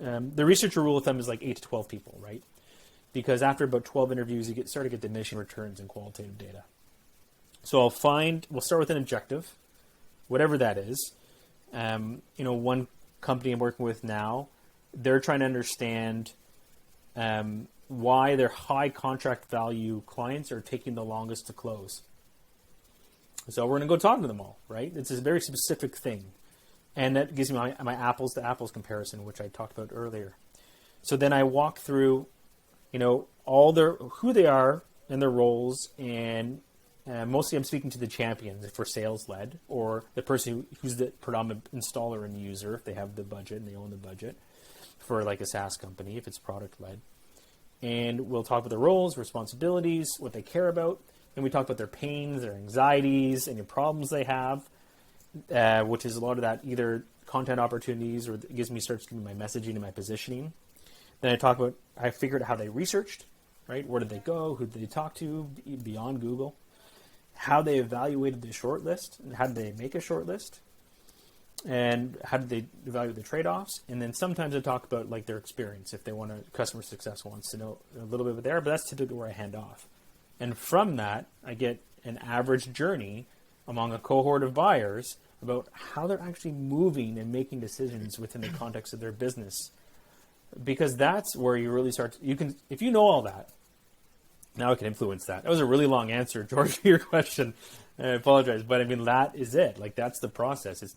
The researcher rule of thumb is like 8 to 12 people, right? Because after about 12 interviews, you start to get diminishing returns in qualitative data. So we'll start with an objective, whatever that is. One company I'm working with now, they're trying to understand why their high contract value clients are taking the longest to close. So we're going to go talk to them all, right? It's a very specific thing. And that gives me my apples to apples comparison, which I talked about earlier. So then I walk through, who they are and their roles, and mostly I'm speaking to the champions if we're sales led, or the person who's the predominant installer and user if they have the budget and they own the budget, for like a SaaS company if it's product led. And we'll talk about their roles, responsibilities, what they care about, and we talk about their pains, their anxieties, any problems they have. Which is a lot of that either content opportunities or starts giving me my messaging and my positioning. Then I figured out how they researched, right? Where did they go? Who did they talk to beyond Google? How they evaluated the shortlist, and how did they make a shortlist? And how did they evaluate the trade-offs? And then sometimes I talk about like their experience. If they want customer success wants to know a little bit there, but that's typically where I hand off. And from that, I get an average journey among a cohort of buyers about how they're actually moving and making decisions within the context of their business. Because that's where you really if you know all that, now I can influence that. That was a really long answer, George, to your question. I apologize, but I mean, that is it. Like, that's the process. It's